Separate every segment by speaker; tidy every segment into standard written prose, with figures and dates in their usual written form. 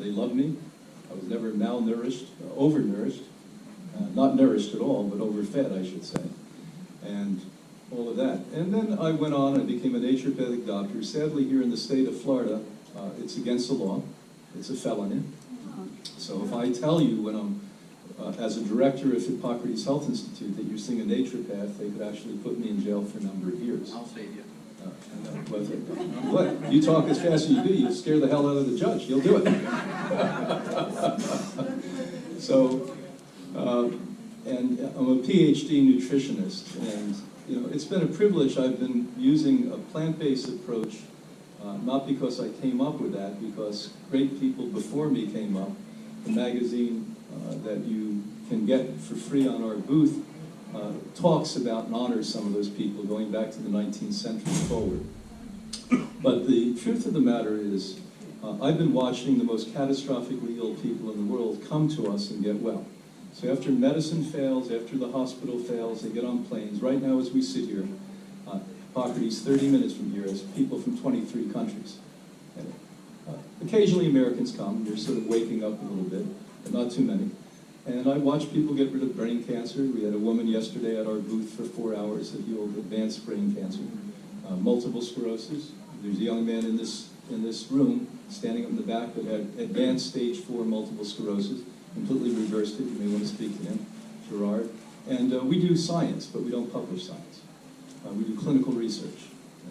Speaker 1: They love me. I was never malnourished, overnourished. Not nourished at all, but overfed, I should say. And all of that. And then I went on and became a naturopathic doctor. Sadly, here in the state of Florida, it's against the law. It's a felony. So if I tell you when I'm, as a director of Hippocrates Health Institute, that you're seeing a naturopath, they could actually put me in jail for a number of years.
Speaker 2: I'll save you.
Speaker 1: What? You talk as fast as you do, you scare the hell out of the judge. You'll do it. So, and I'm a PhD nutritionist, and you know, it's been a privilege. I've been using a plant-based approach, not because I came up with that, because great people before me came up. The magazine that you can get for free on our booth talks about and honors some of those people going back to the 19th century forward. But the truth of the matter is, I've been watching the most catastrophically ill people in the world come to us and get well. So after medicine fails, after the hospital fails, they get on planes. Right now as we sit here, Hippocrates 30 minutes from here, as people from 23 countries. And, occasionally Americans come, you're sort of waking up a little bit, but not too many. And I watch people get rid of brain cancer. We had a woman yesterday at our booth for 4 hours that healed advanced brain cancer. Multiple sclerosis. There's a young man in this room, standing up in the back, that had advanced stage 4 multiple sclerosis, completely reversed it. You may want to speak to him, Gerard. And we do science, but we don't publish science. We do clinical research.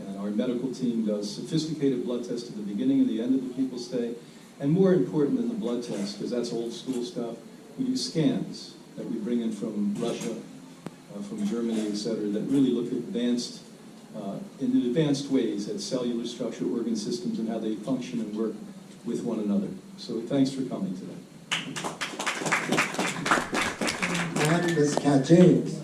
Speaker 1: And our medical team does sophisticated blood tests at the beginning and the end of the people's stay. And more important than the blood test, because that's old school stuff, we do scans that we bring in from Russia, from Germany, et cetera, that really look at in advanced ways at cellular structure, organ systems, and how they function and work with one another. So thanks for coming today.
Speaker 3: And Ms. Cat James.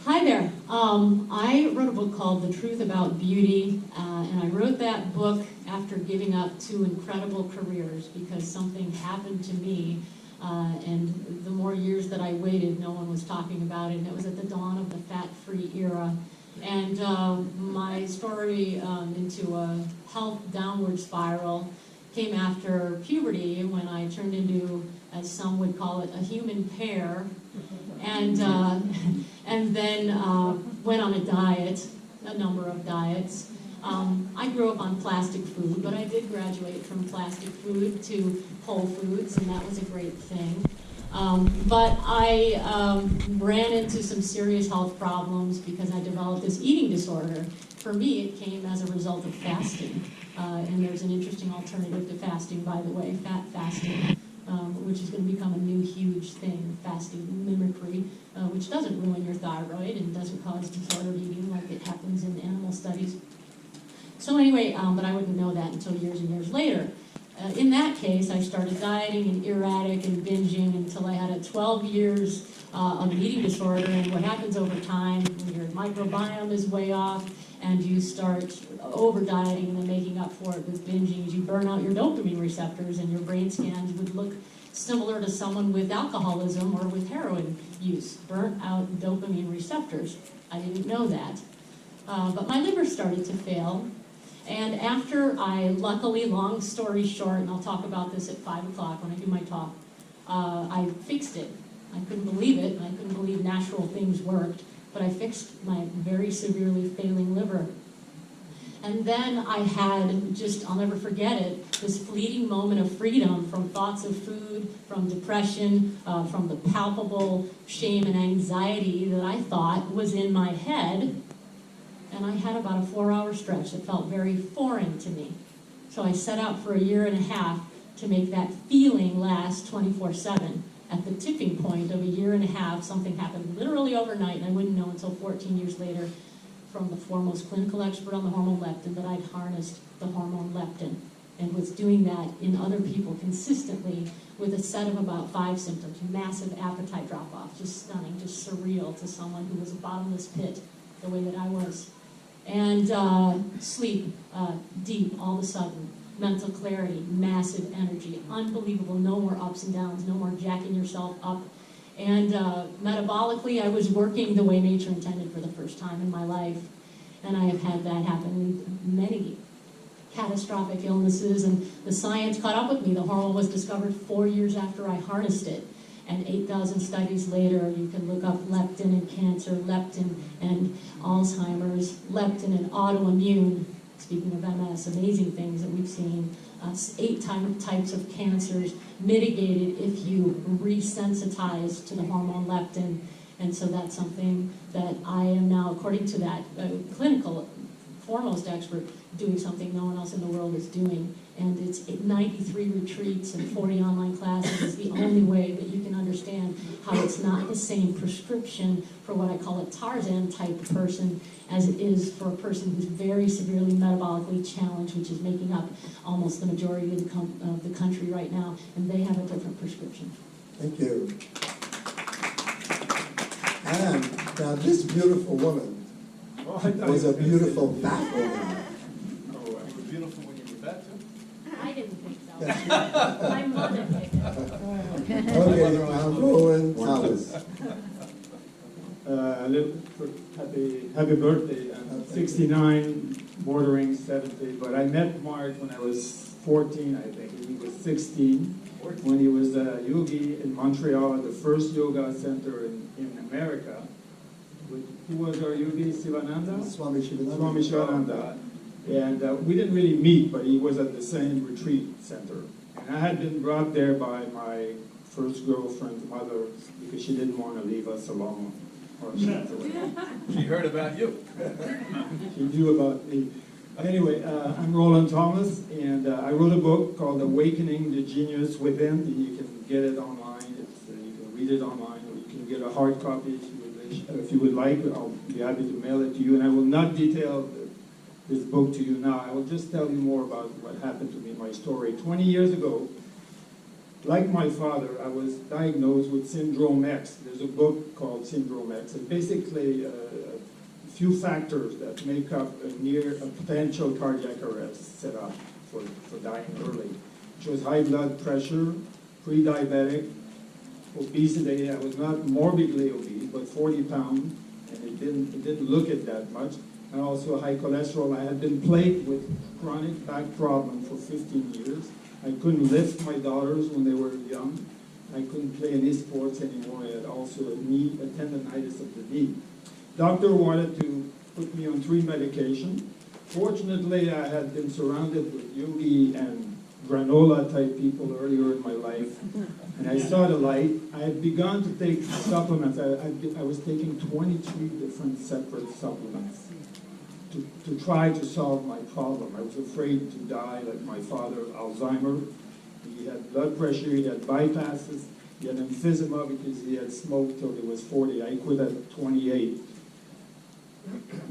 Speaker 4: Hi there. I wrote a book called The Truth About Beauty, and I wrote that book after giving up 2 incredible careers because something happened to me, and the more years that I waited, no one was talking about it, and it was at the dawn of the fat-free era. And my story into a health downward spiral came after puberty, when I turned into, as some would call it, a human pear, and then went on a diet, a number of diets. I grew up on plastic food, but I did graduate from plastic food to whole foods, and that was a great thing. But I ran into some serious health problems because I developed this eating disorder. For me, it came as a result of fasting. And there's an interesting alternative to fasting, by the way, fat fasting, which is going to become a new huge thing, fasting mimicry, which doesn't ruin your thyroid and doesn't cause disordered eating like it happens in animal studies. So anyway, but I wouldn't know that until years and years later. In that case, I started dieting and erratic and binging until I had 12 years of eating disorder. And what happens over time, when your microbiome is way off and you start over-dieting and then making up for it with binging, you burn out your dopamine receptors, and your brain scans would look similar to someone with alcoholism or with heroin use. Burnt out dopamine receptors. I didn't know that. But my liver started to fail. And after I, luckily, long story short, and I'll talk about this at 5 o'clock when I do my talk, I fixed it. I couldn't believe it, and I couldn't believe natural things worked, but I fixed my very severely failing liver. And then I had just, I'll never forget it, this fleeting moment of freedom from thoughts of food, from depression, from the palpable shame and anxiety that I thought was in my head. And I had about a 4-hour stretch that felt very foreign to me. So I set out for 1.5 years to make that feeling last 24/7. At the tipping point of 1.5 years, something happened literally overnight, and I wouldn't know until 14 years later from the foremost clinical expert on the hormone leptin that I'd harnessed the hormone leptin and was doing that in other people consistently with a set of about 5 symptoms. Massive appetite drop-off, just stunning, just surreal to someone who was a bottomless pit the way that I was. And sleep, deep all of a sudden. Mental clarity, massive energy, unbelievable, no more ups and downs, no more jacking yourself up. And metabolically, I was working the way nature intended for the first time in my life. And I have had that happen in many catastrophic illnesses, and the science caught up with me. The hormone was discovered 4 years after I harnessed it. And 8,000 studies later, you can look up leptin and cancer, leptin and Alzheimer's, leptin and autoimmune. Speaking of MS, amazing things that we've seen. 8 types of cancers mitigated if you resensitize to the hormone leptin. And so that's something that I am now, according to that clinical foremost expert, doing something no one else in the world is doing. And it's 93 retreats and 40 online classes is the only way that you can understand how it's not the same prescription for what I call a Tarzan type person as it is for a person who's very severely metabolically challenged, which is making up almost the majority of the country right now, and they have a different prescription.
Speaker 3: Thank you. And now this beautiful woman was a beautiful fat woman.
Speaker 1: Oh, you were beautiful when you were fat too?
Speaker 4: I didn't think so. My mother picked it.
Speaker 3: Okay, Roland Thomas.
Speaker 2: Happy birthday. I'm 69, bordering 70, but I met Mark when I was 14, I think. He was 16, when he was a yogi in Montreal at the first yoga center in America. Who was our yogi? Sivananda?
Speaker 3: Swami Shivananda.
Speaker 2: Swami Shivananda. And we didn't really meet, but he was at the same retreat center. And I had been brought there by my first girlfriend's mother because she didn't want to leave us alone. Or
Speaker 1: She heard about you.
Speaker 2: she knew about me. Anyway, I'm Roland Thomas, and I wrote a book called Awakening the Genius Within. And you can get it online. You can read it online, or you can get a hard copy if you would like. I'll be happy to mail it to you. And I will not detail this book to you now. I will just tell you more about what happened to me, my story. 20 years ago, like my father, I was diagnosed with Syndrome X. There's a book called Syndrome X. It's basically a few factors that make up a potential cardiac arrest set up for dying early, which was high blood pressure, pre-diabetic, obesity. I was not morbidly obese, but 40 pounds, and it didn't look it that much. And also high cholesterol. I had been plagued with chronic back problem for 15 years. I couldn't lift my daughters when they were young. I couldn't play any sports anymore. I had also a tendonitis of the knee. Doctor wanted to put me on 3 medications. Fortunately, I had been surrounded with yogi and granola type people earlier in my life, and I saw the light. I had begun to take supplements. I was taking 23 different separate supplements to try to solve my problem. I was afraid to die like my father, Alzheimer's. He had blood pressure, he had bypasses, he had emphysema because he had smoked till he was 40. I quit at 28.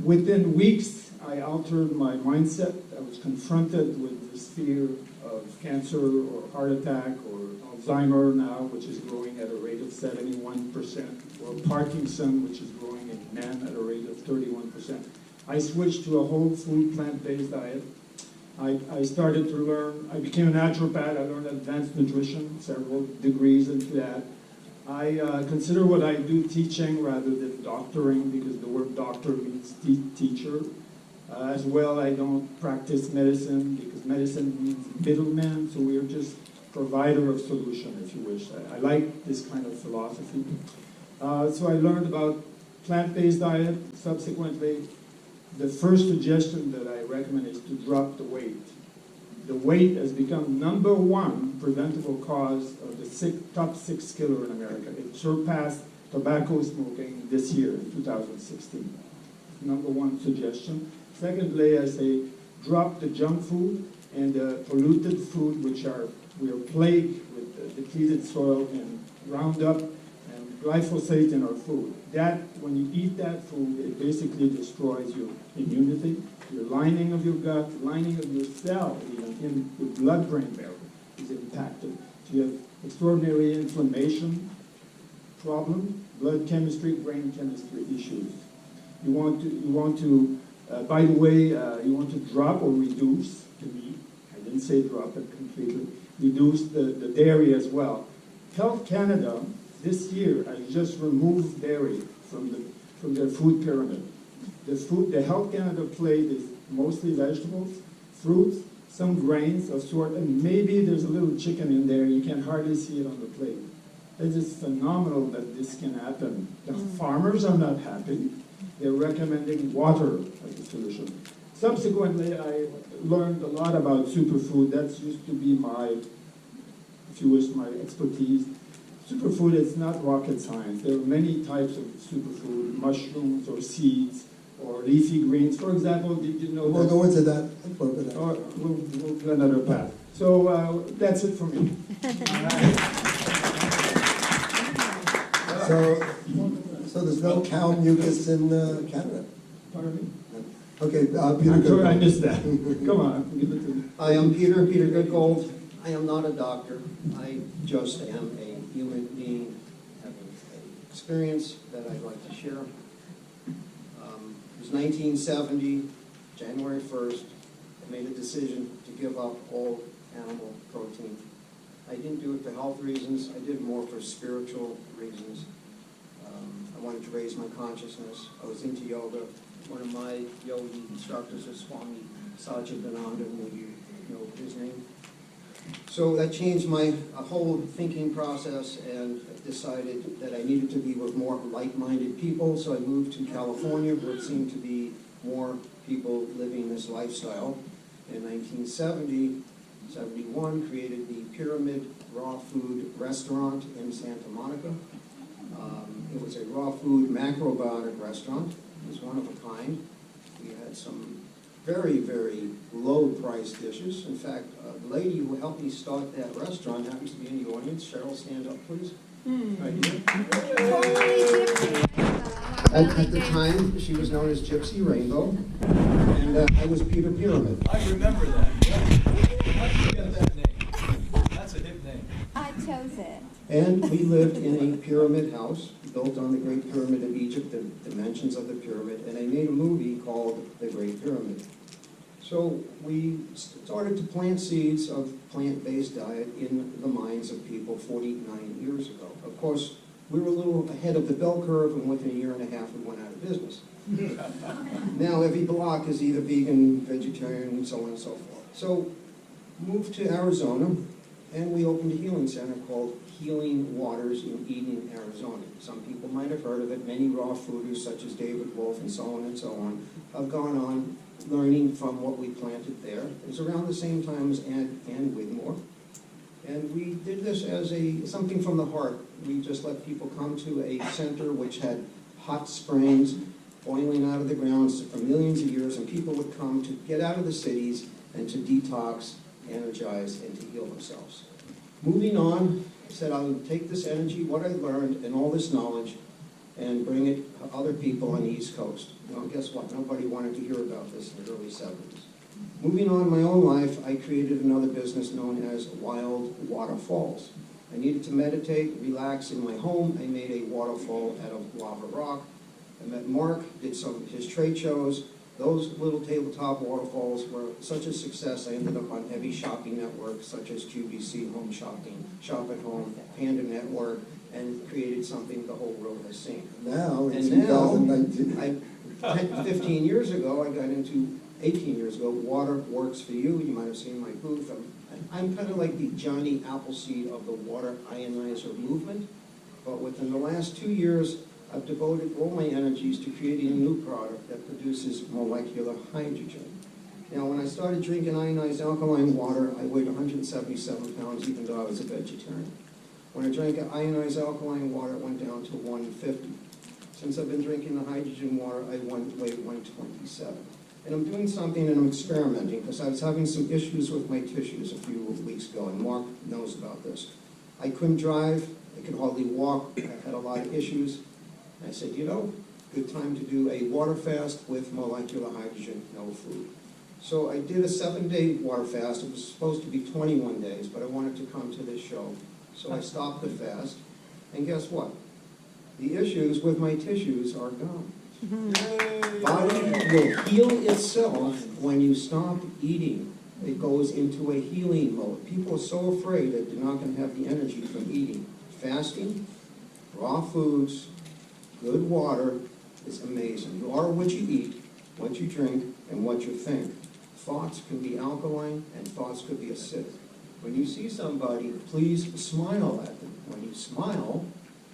Speaker 2: Within weeks, I altered my mindset. I was confronted with this fear of cancer or heart attack or Alzheimer now, which is growing at a rate of 71%, or Parkinson, which is growing in men at a rate of 31%. I switched to a whole food, plant-based diet. I started to learn, I became a naturopath. I learned advanced nutrition, several degrees into that. I consider what I do teaching rather than doctoring, because the word doctor means teacher. As well, I don't practice medicine because medicine means middleman, so we are just provider of solution, if you wish. I like this kind of philosophy. So I learned about plant-based diet. Subsequently, the first suggestion that I recommend is to drop the weight. The weight has become #1 preventable cause of the top 6 killer in America. It surpassed tobacco smoking this year, in 2016. #1 suggestion. Secondly, I say drop the junk food and the polluted food, we are plagued with depleted soil and Roundup and glyphosate in our food. That, when you eat that food, it basically destroys your immunity, your lining of your gut, lining of your cell, even in your blood-brain barrier is impacted. So you have extraordinary inflammation problem, blood chemistry, brain chemistry issues. You want to by the way, you want to drop or reduce the meat. I didn't say drop it completely. Reduce the dairy as well. Health Canada this year has just removed dairy from their food pyramid. The Health Canada plate is mostly vegetables, fruits, some grains of sort, and maybe there's a little chicken in there, you can hardly see it on the plate. It is phenomenal that this can happen. The farmers are not happy. They're recommending water as a solution. Subsequently, I learned a lot about superfood. That used to be my, if you wish, my expertise. Superfood is not rocket science. There are many types of superfood, mushrooms or seeds or leafy greens. For example, did you know
Speaker 3: We'll
Speaker 2: that?
Speaker 3: go into that a little bit.
Speaker 2: Or we'll do another path. So that's it for me.
Speaker 3: So there's no cow mucus in Canada?
Speaker 2: Pardon me?
Speaker 3: Okay, Peter
Speaker 2: I'm sorry, I
Speaker 3: Goodgold.
Speaker 2: missed that. Come on, give it to me.
Speaker 5: Hi, I'm Peter Goodgold. I am not a doctor. I just am a human being having an experience that I'd like to share. It was 1970, January 1st. I made a decision to give up all animal protein. I didn't do it for health reasons. I did it more for spiritual reasons. I wanted to raise my consciousness. I was into yoga. One of my yogi instructors is Swami Satchidananda, maybe you know his name. So that changed my whole thinking process, and I decided that I needed to be with more like-minded people. So I moved to California, where it seemed to be more people living this lifestyle. In 1970, 71, created the Pyramid Raw Food Restaurant in Santa Monica. It was a raw food macrobiotic restaurant. It was one of a kind. We had some very, very low-priced dishes. In fact, the lady who helped me start that restaurant happens to be in the audience. Cheryl, stand up, please. Right here. At the time, she was known as Gypsy Rainbow, and I was Peter Pyramid.
Speaker 1: I remember that. How did you get that name? That's a hip name.
Speaker 6: I chose it.
Speaker 5: And we lived in a pyramid house built on the Great Pyramid of Egypt, the dimensions of the pyramid, and I made a movie called The Great Pyramid. So we started to plant seeds of plant-based diet in the minds of people 49 years ago. Of course, we were a little ahead of the bell curve, and within a year and a half we went out of business. Now every block is either vegan, vegetarian, and so on and so forth. So moved to Arizona, and we opened a healing center called Healing Waters in Eden, Arizona. Some people might have heard of it. Many raw fooders, such as David Wolf and so on, have gone on learning from what we planted there. It was around the same time as Ann Wigmore. And we did this as something from the heart. We just let people come to a center which had hot springs boiling out of the ground for millions of years, and people would come to get out of the cities and to detox, energize, and to heal themselves. Moving on, I said I would take this energy, what I learned, and all this knowledge, and bring it to other people on the East Coast. Well, guess what? Nobody wanted to hear about this in the early 70s. Moving on in my own life, I created another business known as Wild Waterfalls. I needed to meditate, relax in my home. I made a waterfall out of lava rock. I met Mark, did some of his trade shows. Those little tabletop waterfalls were such a success, I ended up on heavy shopping networks such as QVC, Home Shopping, Shop at Home, Panda Network, and created something the whole world has seen.
Speaker 3: Now, in
Speaker 5: And
Speaker 3: 2019.
Speaker 5: 15 years ago, I got into, 18 years ago, Water Works for You. You might have seen my booth. I'm kind of like the Johnny Appleseed of the water ionizer movement. But within the last 2 years, I've devoted all my energies to creating a new product that produces molecular hydrogen. Now, when I started drinking ionized alkaline water, I weighed 177 pounds, even though I was a vegetarian. When I drank ionized alkaline water, it went down to 150. Since I've been drinking the hydrogen water, I weighed 127. And I'm doing something and I'm experimenting because I was having some issues with my tissues a few weeks ago, and Mark knows about this. I couldn't drive, I could hardly walk, I had a lot of issues. And I said, you know, good time to do a water fast with molecular hydrogen, no food. So I did a 7-day water fast. It was supposed to be 21 days, but I wanted to come to this show. So I stopped the fast, and guess what? The issues with my tissues are gone. Body will heal itself when you stop eating. It goes into a healing mode. People are so afraid that they're not going to have the energy from eating. Fasting, raw foods, good water is amazing. You are what you eat, what you drink, and what you think. thoughts can be alkaline and thoughts could be acidic. When you see somebody, please smile at them. When you smile,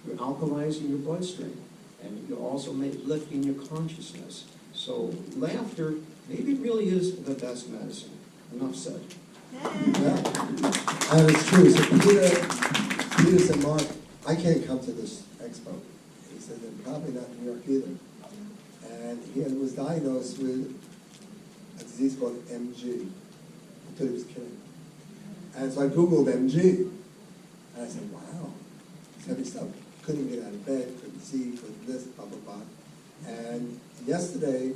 Speaker 5: you're alkalizing your bloodstream, and you're also lifting your consciousness. So laughter, maybe it really is the best medicine. Enough said.
Speaker 3: Yeah, and it's true. So Peter said, Mark, I can't come to this expo. He said, and probably not New York either. And he was diagnosed with a disease called MG. He thought he was kidding. And so I Googled MG. And I said, wow, it's heavy stuff. Couldn't get out of bed, couldn't see, couldn't this, blah, blah, blah. And yesterday,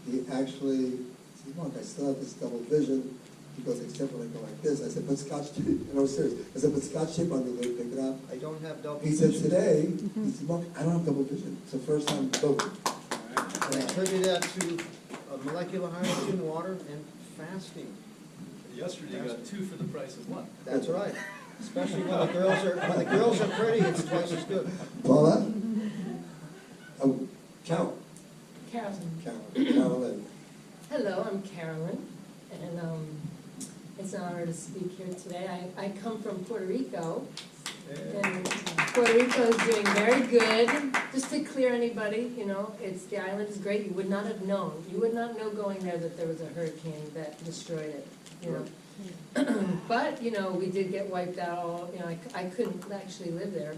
Speaker 3: he actually said, Mark, I still have this double vision. He goes, except when I go like this. I said, put scotch tape. And I was serious. I said, put scotch tape on the lid, pick it up.
Speaker 5: I don't have double
Speaker 3: He
Speaker 5: vision.
Speaker 3: said, today, he said, Mark, I don't have double vision. It's the first time both.
Speaker 5: And I attribute that to molecular hydrogen, water, and fasting.
Speaker 1: Yesterday you got 2 for the price of 1.
Speaker 5: That's right. Especially when the girls are pretty, it's twice as good.
Speaker 3: Paula? Oh, Carol.
Speaker 6: Carolyn.
Speaker 3: Carolyn.
Speaker 6: Hello, I'm Carolyn, and it's an honor to speak here today. I come from Puerto Rico, and Puerto Rico is doing very good. Just to clear anybody, you know, the island is great. You would not have known. You would not know going there that there was a hurricane that destroyed it, you know. But, you know, we did get wiped out all, you know, I couldn't actually live there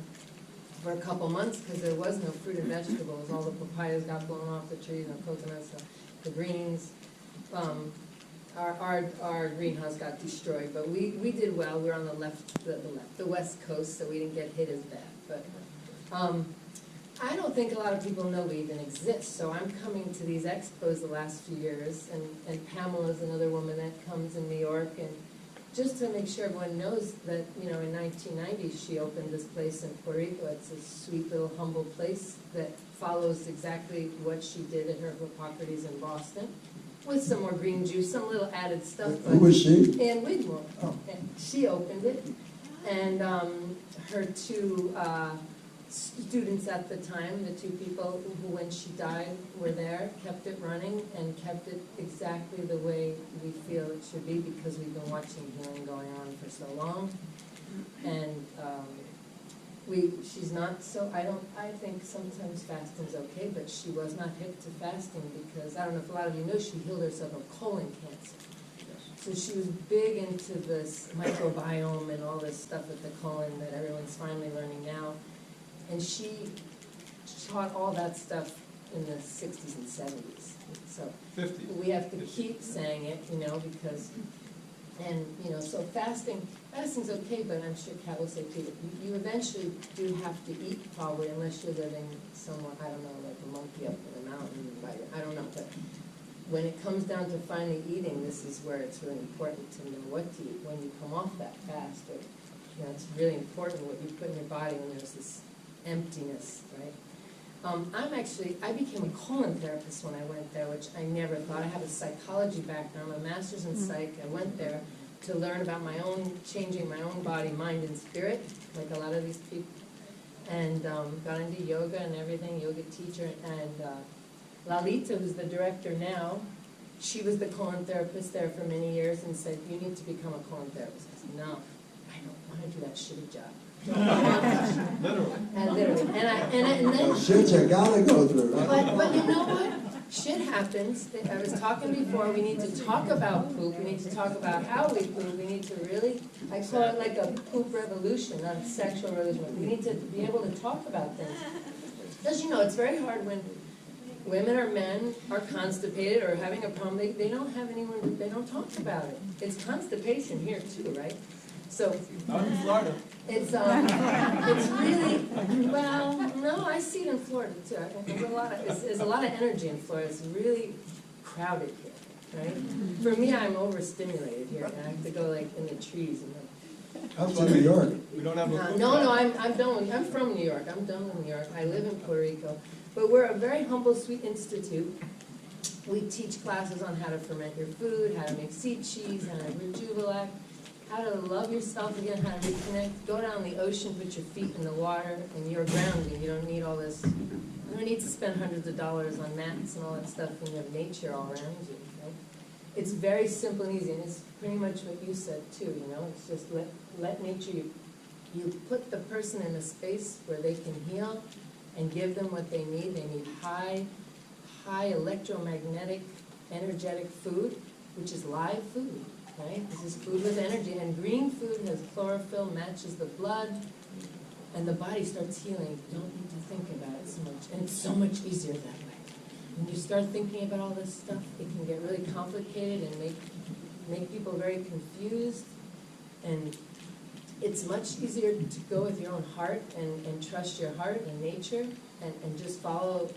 Speaker 6: for a couple months because there was no fruit and vegetables. All the papayas got blown off the trees, no coconuts, the greens. Our greenhouse got destroyed, but we did well. We were on the west coast, so we didn't get hit as bad. But I don't think a lot of people know we even exist. So I'm coming to these expos the last few years, and Pamela's another woman that comes in New York, and just to make sure everyone knows that, you know, in 1990 she opened this place in Puerto Rico. It's a sweet little humble place that follows exactly what she did at her Hippocrates in Boston, with some more green juice, some little added stuff.
Speaker 3: Who was she?
Speaker 6: Ann Wigmore.
Speaker 3: Oh.
Speaker 6: And she opened it, and her 2 students at the time, the 2 people who, when she died, were there, kept it running and kept it exactly the way we feel it should be, because we've been watching healing going on for so long. And she's not so, I think sometimes fasting's okay, but she was not hip to fasting because, I don't know if a lot of you know, she healed herself of colon cancer. So she was big into this microbiome and all this stuff with the colon that everyone's finally learning now. And she taught all that stuff in the 60s and 70s. So
Speaker 1: 50.
Speaker 6: we have to keep saying it, you know, because, and, you know, so fasting's okay, but I'm sure Kat will say too, you eventually do have to eat probably, unless you're living somewhere, I don't know, like a monkey up in a mountain, I don't know, but when it comes down to finally eating, this is where it's really important to know what to eat when you come off that fast. Or, you know, it's really important what you put in your body when there's this emptiness, right? I became a colon therapist when I went there, which I never thought. I have a psychology background, I'm a master's in psych. I went there to learn about changing my own body, mind, and spirit, like a lot of these people. And got into yoga and everything, yoga teacher. And Lalita, who's the director now, she was the colon therapist there for many years and said, you need to become a colon therapist. I said, no, I don't want to do that shitty job.
Speaker 1: Literally.
Speaker 6: Literally. And then,
Speaker 3: Shit, you gotta go through.
Speaker 6: but you know what? Shit happens. I was talking before, we need to talk about poop. We need to talk about how we poop. We need to really, I call it like a poop revolution, not a sexual revolution. We need to be able to talk about things. Because, you know, it's very hard when women or men are constipated or having a problem. They don't have anyone, they don't talk about it. It's constipation here too, right? So
Speaker 1: Not in Florida.
Speaker 6: it's really, well, no, I see it in Florida too. There's a lot of energy in Florida. It's really crowded here, right? For me, I'm overstimulated here, and I have to go like in the trees and like.
Speaker 3: Up to New York.
Speaker 1: We don't have a...
Speaker 6: No, I'm done. I'm from New York. I'm done with New York. I live in Puerto Rico, but we're a very humble, sweet institute. We teach classes on how to ferment your food, how to make seed cheese, how to rejuvenate, how to love yourself again, how to reconnect. Go down the ocean, put your feet in the water, and you're grounding. You don't need all this. You don't need to spend hundreds of dollars on mats and all that stuff when you have nature all around you. Right? it's very simple and easy, and it's pretty much what you said too, you know, it's just let nature, you put the person in a space where they can heal and give them what they need. They need high electromagnetic, energetic food, which is live food, right? This is food with energy, and green food has chlorophyll, matches the blood, and the body starts healing. You don't need to think about it so much, and it's so much easier that way. When you start thinking about all this stuff, it can get really complicated and make people very confused, and it's much easier to go with your own heart and trust your heart and nature and just follow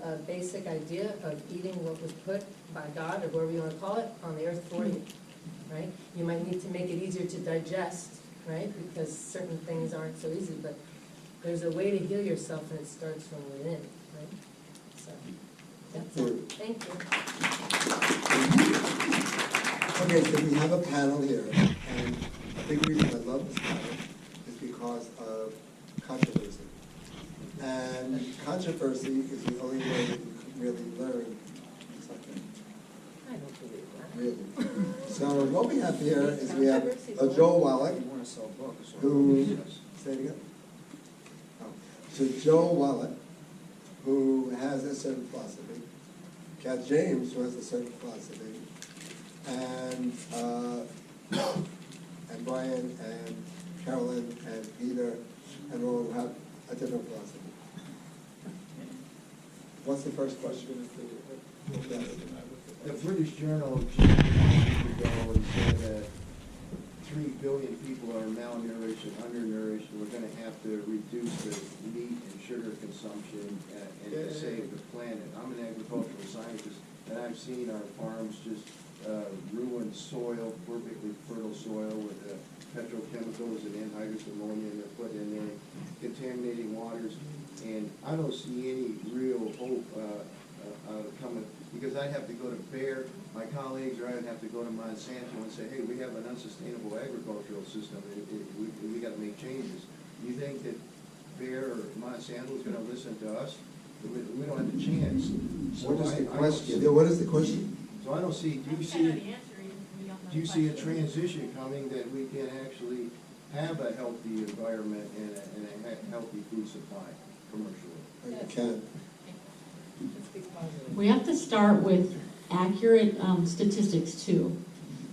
Speaker 6: a basic idea of eating what was put by God, or whatever you want to call it, on the earth for you, right? You might need to make it easier to digest, right? Because certain things aren't so easy, but there's a way to heal yourself, and it starts from within, right? So that's it. Thank you.
Speaker 3: Okay, so we have a panel here, and a big reason I love this panel is because of controversy. And controversy is the only way that you can really learn something.
Speaker 6: I don't believe that.
Speaker 3: Really. So what we have here is we have a Joe Wallach, who, say it again? Oh. So Joe Wallach, who has a certain philosophy, Kat James, who has a certain philosophy, and Brian and Carolyn and Peter and Roland who have a different philosophy. What's the first question?
Speaker 7: The British Journal just a week ago said that 3 billion people are malnourished and undernourished, and we're going to have to reduce the meat and sugar consumption and to save the planet. I'm an agricultural scientist, and I've seen our farms just ruin soil, perfectly fertile soil with petrochemicals and anhydrous ammonia they're put in there, contaminating waters, and I don't see any real hope coming, because I'd have to go to Bayer, my colleagues, or I'd have to go to Monsanto and say, hey, we have an unsustainable agricultural system, and we got to make changes. Do you think that Bayer or Monsanto is going to listen to us? We don't have a chance. So
Speaker 3: What is the question? Yeah, what is the question?
Speaker 7: So I don't see, do you see a transition coming that we can actually have a healthy environment and a healthy food supply commercially?
Speaker 3: You can.
Speaker 4: We have to start with accurate statistics too.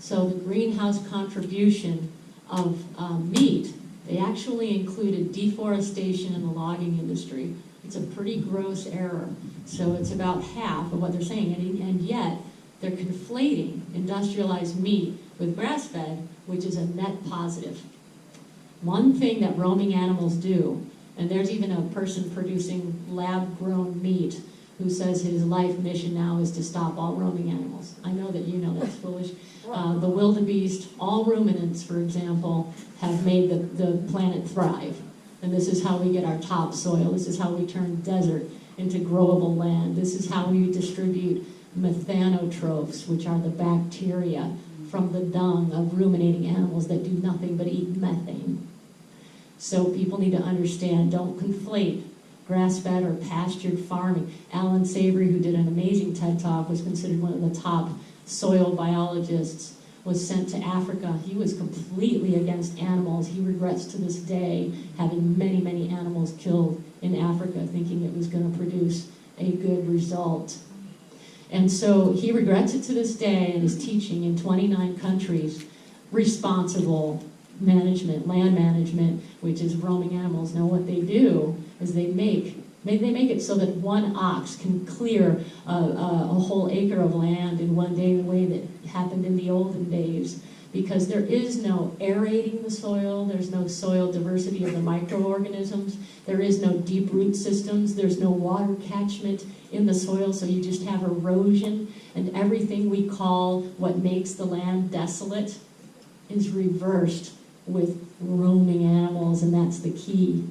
Speaker 4: So the greenhouse contribution of meat, they actually included deforestation in the logging industry. It's a pretty gross error. So it's about half of what they're saying, and yet they're conflating industrialized meat with grass-fed, which is a net positive. One thing that roaming animals do, and there's even a person producing lab-grown meat who says his life mission now is to stop all roaming animals. I know that you know that's foolish. The wildebeest, all ruminants, for example, have made the planet thrive. And this is how we get our topsoil. This is how we turn desert into growable land. This is how we distribute methanotrophs, which are the bacteria from the dung of ruminating animals that do nothing but eat methane. So people need to understand, don't conflate grass-fed or pastured farming. Alan Savory, who did an amazing TED Talk, was considered one of the top soil biologists, was sent to Africa. He was completely against animals. He regrets to this day having many, many animals killed in Africa, thinking it was going to produce a good result. And so he regrets it to this day and is teaching in 29 countries responsible management, land management, which is roaming animals. Now what they do is they make it so that one ox can clear a whole acre of land in one day, the way that happened in the olden days, because there is no aerating the soil, there's no soil diversity of the microorganisms, there is no deep root systems, there's no water catchment in the soil, so you just have erosion, and everything we call what makes the land desolate is reversed with roaming animals, and that's the key.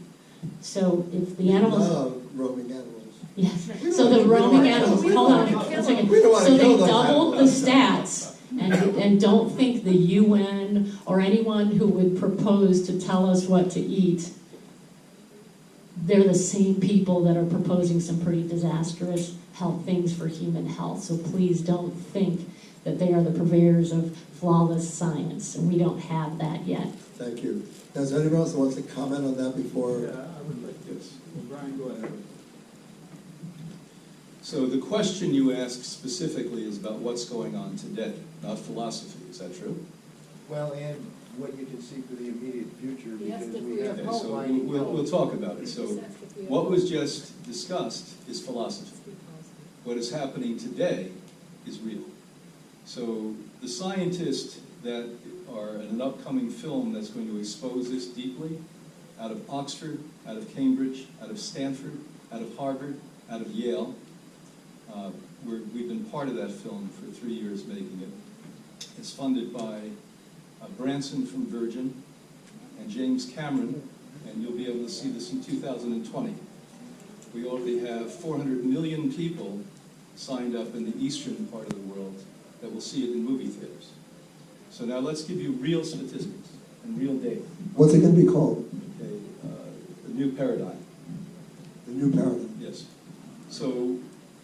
Speaker 4: So if the animals...
Speaker 3: love roaming animals.
Speaker 4: Yes, so the roaming animals, hold on a second. So they doubled the stats, and don't think the UN or anyone who would propose to tell us what to eat, they're the same people that are proposing some pretty disastrous health things for human health. So please don't think that they are the purveyors of flawless science, and we don't have that yet.
Speaker 3: Thank you. Now, is there anyone else that wants to comment on that before?
Speaker 2: Yeah, I would like this. Brian, go ahead.
Speaker 1: So the question you asked specifically is about what's going on today, not philosophy. Is that true?
Speaker 7: Well, and what you can see for the immediate future,
Speaker 6: He asked
Speaker 7: because
Speaker 6: if
Speaker 7: we
Speaker 6: we
Speaker 7: have.
Speaker 6: have
Speaker 1: Okay,
Speaker 6: hope.
Speaker 1: so we'll talk about it. So what was just discussed is philosophy. What is happening today is real. So the scientists that are in an upcoming film that's going to expose this deeply, out of Oxford, out of Cambridge, out of Stanford, out of Harvard, out of Yale, we've been part of that film for 3 years making it. It's funded by Branson from Virgin and James Cameron, and you'll be able to see this in 2020. We already have 400 million people signed up in the eastern part of the world that will see it in movie theaters. So now let's give you real statistics and real data.
Speaker 3: What's it going to be called?
Speaker 1: Okay, the new paradigm.
Speaker 3: The new paradigm.
Speaker 1: Yes. So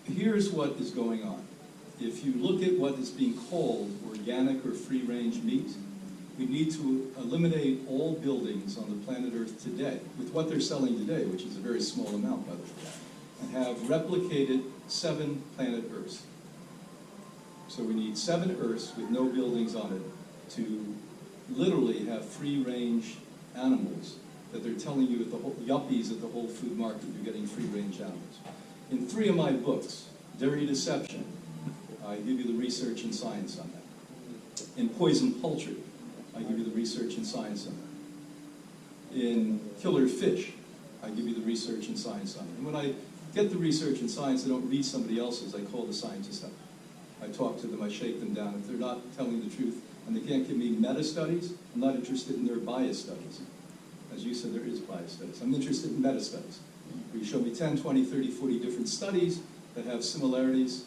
Speaker 1: here's what is going on. If you look at what is being called organic or free-range meat, we need to eliminate all buildings on the planet Earth today, with what they're selling today, which is a very small amount, by the way, and have replicated 7 planet Earths. So we need 7 Earths with no buildings on it to literally have free-range animals that they're telling you at the yuppies at the Whole Food Market you're getting free-range animals. In 3 of my books, Dairy Deception, I give you the research and science on that. In Poison Poultry, I give you the research and science on that. In Killer Fish, I give you the research and science on it. And when I get the research and science, I don't read somebody else's, I call the scientists up. I talk to them, I shake them down. If they're not telling the truth and they can't give me meta-studies, I'm not interested in their bias studies. As you said, there is bias studies. I'm interested in meta-studies. Where you show me 10, 20, 30, 40 different studies that have similarities,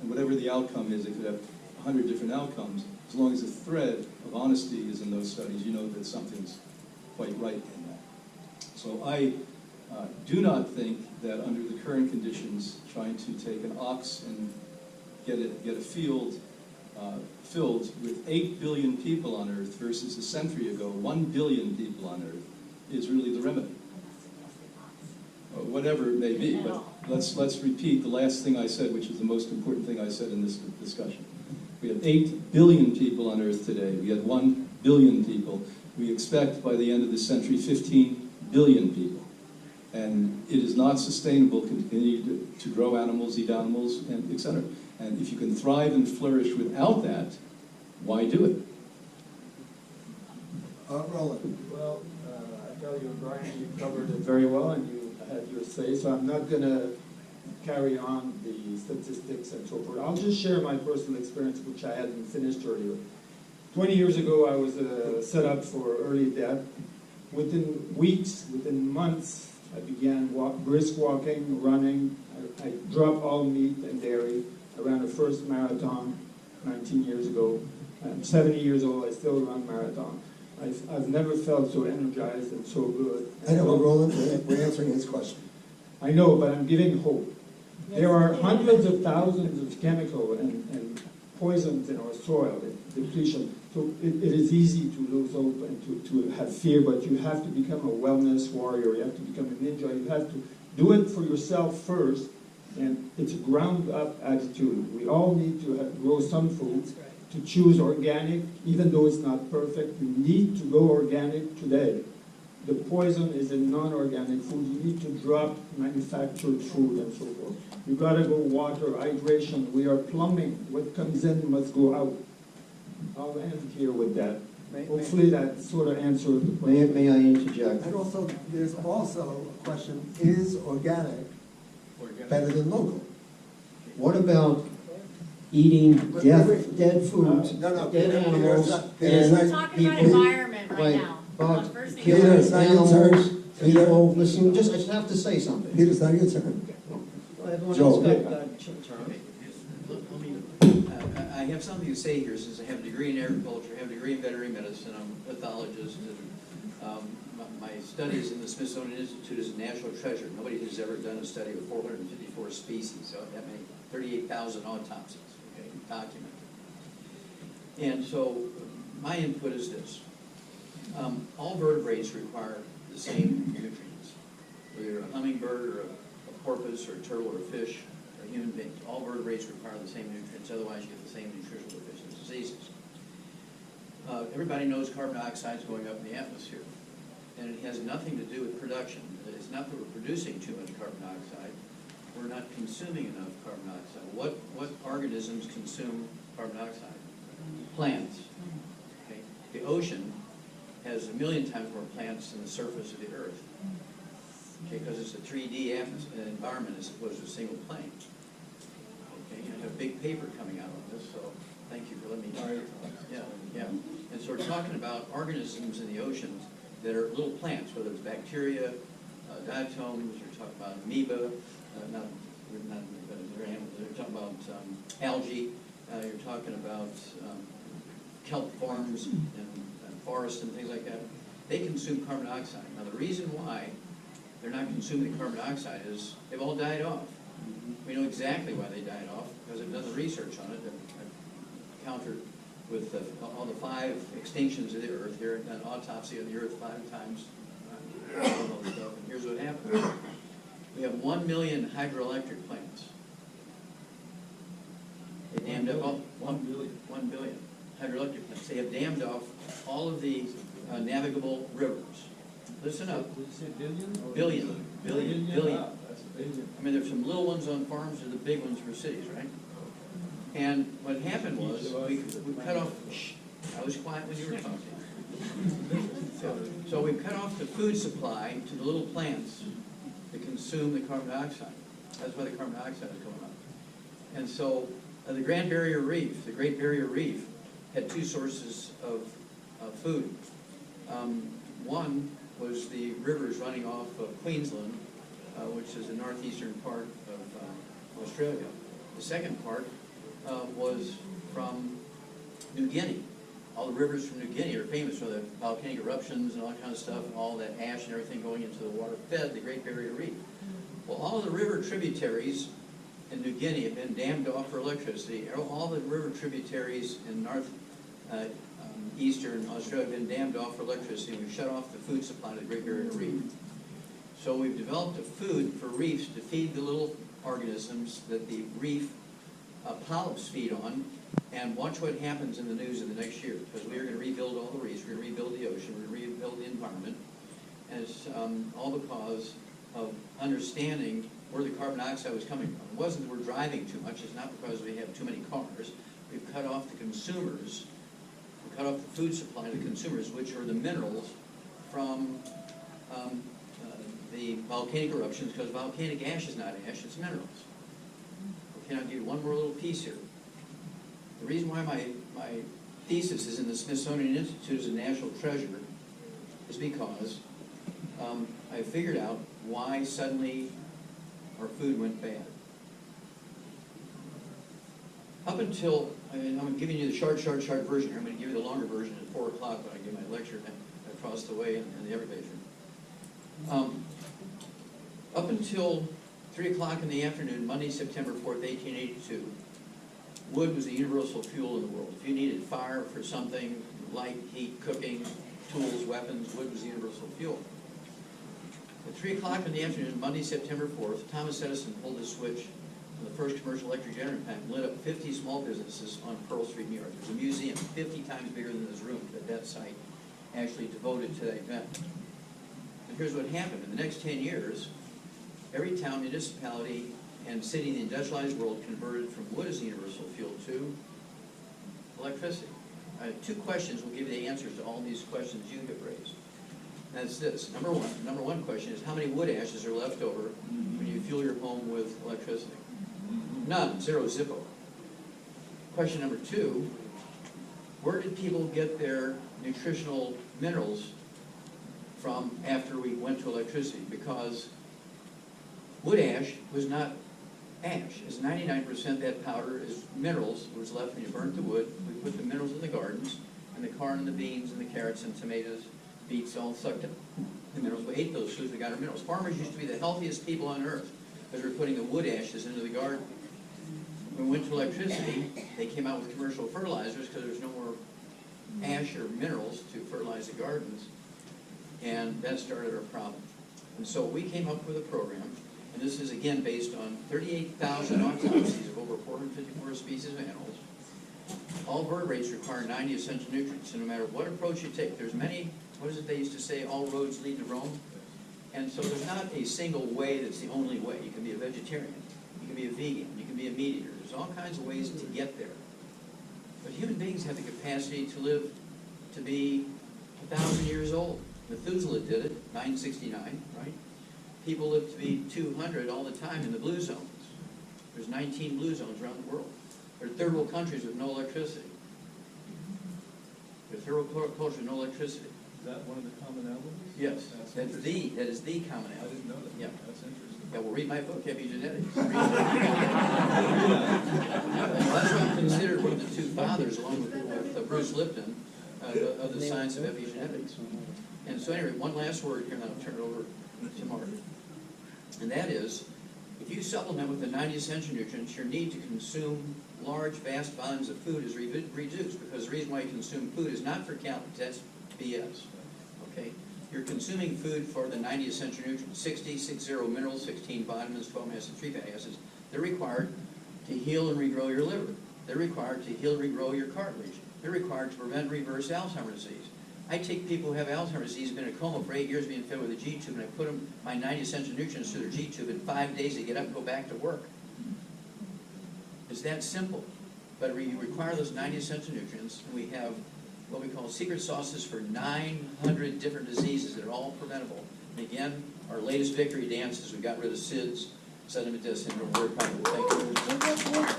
Speaker 1: and whatever the outcome is, they could have 100 different outcomes. As long as the thread of honesty is in those studies, you know that something's quite right in that. So I do not think that under the current conditions, trying to take an ox and get a field filled with 8 billion people on Earth versus a century ago, 1 billion people on Earth, is really the remedy. Whatever it may be, but let's repeat the last thing I said, which is the most important thing I said in this discussion. We have 8 billion people on Earth today. We had 1 billion people. We expect by the end of this century 15 billion people. And it is not sustainable to continue to grow animals, eat animals, and et cetera. And if you can thrive and flourish without that, why do it?
Speaker 3: Roland.
Speaker 2: Well, I tell you, Brian, you covered it very well, and you had your say, so I'm not going to carry on the statistics and so forth. I'll just share my personal experience, which I hadn't finished earlier. 20 years ago, I was set up for early death. Within weeks, within months, I began brisk walking, running. I dropped all meat and dairy. I ran the first marathon 19 years ago. I'm 70 years old. I still run marathon. I've never felt so energized and so good.
Speaker 3: I know, but Roland, we're answering his question.
Speaker 2: I know, but I'm giving hope. There are hundreds of thousands of chemical and poisons in our soil, depletion. So it is easy to lose hope and to have fear, but you have to become a wellness warrior. You have to become a ninja. You have to do it for yourself first, and it's a ground-up attitude. We all need to grow some food, to choose organic, even though it's not perfect. You need to go organic today. The poison is in non-organic food. You need to drop manufactured food and so forth. You gotta go water, hydration. We are plumbing. What comes in must go out. I'll end here with that. Hopefully that sort of answered the question.
Speaker 5: May I interject?
Speaker 3: And also, there's also a question, is organic better than local?
Speaker 5: What about eating dead foods,
Speaker 3: No,
Speaker 5: dead animals,
Speaker 3: Peter's
Speaker 5: and
Speaker 3: not-
Speaker 8: We're talking about
Speaker 5: people,
Speaker 8: environment right
Speaker 5: like,
Speaker 8: now.
Speaker 5: about
Speaker 8: The first thing
Speaker 3: Peter,
Speaker 5: killing
Speaker 3: it's not your
Speaker 5: animals,
Speaker 3: turn. Peter.
Speaker 5: people, listen, I just have to say something.
Speaker 3: Peter's not your turn.
Speaker 5: Everyone
Speaker 3: Joe.
Speaker 5: else got turn.
Speaker 9: I have something to say here, since I have a degree in agriculture, I have a degree in veterinary medicine, I'm a pathologist, and my studies in the Smithsonian Institute is a national treasure. Nobody has ever done a study of 454 species, so that many, 38,000 autopsies, okay, documented. And so my input is this. All vertebrates require the same nutrients. Whether you're a hummingbird or a porpoise or a turtle or a fish or human beings, all vertebrates require the same nutrients, otherwise you get the same nutritional deficiency diseases. Everybody knows carbon dioxide is going up in the atmosphere, and it has nothing to do with production. It's not that we're producing too much carbon dioxide, we're not consuming enough carbon dioxide. What organisms consume carbon dioxide? Plants. Okay? The ocean has 1 million times more plants than the surface of the Earth, okay, because it's a 3D environment as opposed to a single plane. Okay, you have a big paper coming out on this, so thank you for letting me. Yeah. And so we're talking about organisms in the oceans that are little plants, whether it's bacteria, diatoms, we're talking about amoeba, they're animals, we're talking about algae, you're talking about kelp farms and forests and things like that. They consume carbon dioxide. Now the reason why they're not consuming the carbon dioxide is they've all died off. We know exactly why they died off because I've done the research on it. I've countered with all the 5 extinctions of the Earth here, and done autopsy of the Earth 5 times. And here's what happened. We have 1 million hydroelectric plants. They dammed up all 1 billion hydroelectric plants. They have dammed off all of the navigable rivers. Listen up.
Speaker 1: Did you say billion?
Speaker 9: Billion.
Speaker 1: Wow, that's a billion.
Speaker 9: I mean, there's some little ones on farms and the big ones for cities, right? And what happened was, we cut off, I was quiet when you were talking. So we cut off the food supply to the little plants that consume the carbon dioxide. That's why the carbon dioxide is going up. And so the Great Barrier Reef, had 2 sources of food. One was the rivers running off of Queensland, which is the northeastern part of Australia. The second part was from New Guinea. All the rivers from New Guinea are famous for the volcanic eruptions and all that kind of stuff, and all that ash and everything going into the water fed the Great Barrier Reef. Well, all of the river tributaries in New Guinea have been dammed off for electricity. All the river tributaries in eastern Australia have been dammed off for electricity. We've shut off the food supply to the Great Barrier Reef. So we've developed a food for reefs to feed the little organisms that the reef polyps feed on, and watch what happens in the news in the next year, because we are going to rebuild all the reefs, we're going to rebuild the ocean, we're going to rebuild the environment, and it's all because of understanding where the carbon dioxide was coming from. It wasn't that we're driving too much, it's not because we have too many cars. We've cut off the consumers, we cut off the food supply to the consumers, which are the minerals from the volcanic eruptions, because volcanic ash is not ash, it's minerals. Okay, I'll give you one more little piece here. The reason why my thesis is in the Smithsonian Institute as a national treasure is because I figured out why suddenly our food went bad. Up until, I'm giving you the short version here. I'm going to give you the longer version at 4 o'clock when I give my lecture across the way in the everybody's room. Up until 3 o'clock in the afternoon, Monday, September 4th, 1882, wood was the universal fuel in the world. If you needed fire for something, light, heat, cooking, tools, weapons, wood was the universal fuel. At 3 o'clock in the afternoon, Monday, September 4th, Thomas Edison pulled the switch on the first commercial electric generator plant and lit up 50 small businesses on Pearl Street, New York. There's a museum 50 times bigger than this room at that site, actually devoted to that event. And here's what happened. In the next 10 years, every town, municipality, and city in the industrialized world converted from wood as the universal fuel to electricity. 2 questions will give you the answers to all these questions you have raised. And that's this. Number one question is, how many wood ashes are left over when you fuel your home with electricity? None. 0, zippo. Question number 2, where did people get their nutritional minerals from after we went to electricity? Because wood ash was not ash. It's 99% that powder is minerals, was left when you burnt the wood. We put the minerals in the gardens, and the corn and the beans and the carrots and tomatoes, beets, all sucked up the minerals. We ate those foods, we got our minerals. Farmers used to be the healthiest people on earth because we were putting the wood ashes into the garden. when we went to electricity, they came out with commercial fertilizers because there's no more ash or minerals to fertilize the gardens. And that started our problem. And so we came up with a program, and this is again based on 38,000 autopsies of over 454 species of animals. All vertebrates require 90 essential nutrients, and no matter what approach you take, there's many, what is it they used to say, all roads lead to Rome? And so there's not a single way that's the only way. You can be a vegetarian, you can be a vegan, you can be a mediator. There's all kinds of ways to get there. But human beings have the capacity to live to be 1,000 years old. Methuselah did it, 969, right? People live to be 200 all the time in the blue zones. There's 19 blue zones around the world. There are third world countries with no electricity. There are third world cultures with no electricity.
Speaker 1: Is that one of the commonalities?
Speaker 9: Yes, that is the
Speaker 1: I
Speaker 9: commonality.
Speaker 1: didn't know that.
Speaker 9: Yeah.
Speaker 1: That's interesting.
Speaker 9: Yeah, well, read my book, Epigenetics. Well, that's what I'm considered one of the two fathers, along with Bruce Lipton, of the science of epigenetics. And so anyway, one last word here, and then I'll turn it over to Mark. And that is, if you supplement with the 90 essential nutrients, your need to consume large, vast volumes of food is reduced, because the reason why you consume food is not for calories, that's BS. Okay? You're consuming food for the 90 essential nutrients, 60 minerals, 16 vitamins, 12 acids, 3 fatty acids. They're required to heal and regrow your liver. They're required to heal and regrow your cartilage. They're required to prevent reverse Alzheimer's disease. I take people who have Alzheimer's disease, been in a coma for 8 years being fed with a G-tube, and I put them my 90 essential nutrients through their G-tube. In 5 days, they get up and go back to work. It's that simple. But we require those 90 essential nutrients, and we have what we call secret sauces for 900 different diseases that are all preventable. And again, our latest victory dance is we got rid of SIDS, sudden death syndrome. We're very proud of it.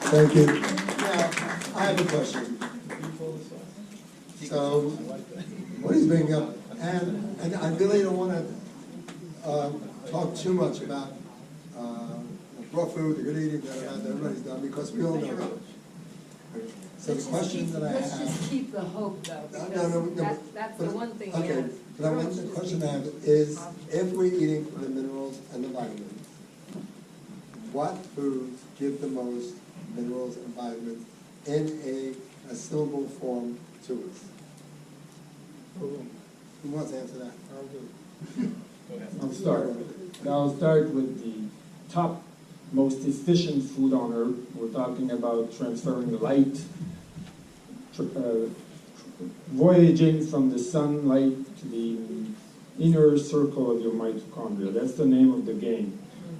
Speaker 9: Thank you.
Speaker 3: Thank you. Now, I have a question. So, what he's bringing up, and I really don't want to talk too much about raw food, the good eating that everybody's done, because we all know that. So the question that I have...
Speaker 6: Let's just keep the hope, though,
Speaker 3: No,
Speaker 6: because that's the one thing.
Speaker 3: Okay, but the question I have is, if we're eating the minerals and the vitamins, what foods give the most minerals and vitamins in a syllable form to us? Who wants to answer that?
Speaker 2: I'll start. I'll start with the top, most efficient food on earth. We're talking about transferring light, voyaging from the sunlight to the inner circle of your mitochondria. That's the name of the game.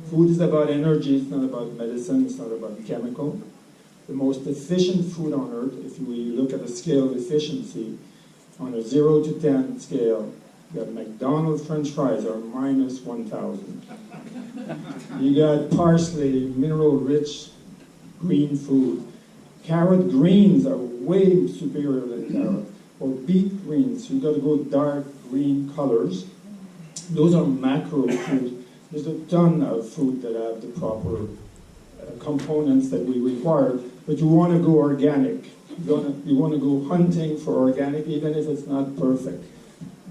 Speaker 2: Food is about energy, it's not about medicine, it's not about chemical. The most efficient food on earth, if we look at a scale of efficiency, on a 0 to 10 scale, you got McDonald's French fries are minus 1,000. You got parsley, mineral-rich green food. Carrot greens are way superior than carrot. Or beet greens, you got to go dark green colors. Those are macro food. There's a ton of food that have the proper components that we require, but you want to go organic. You want to go hunting for organic, even if it's not perfect.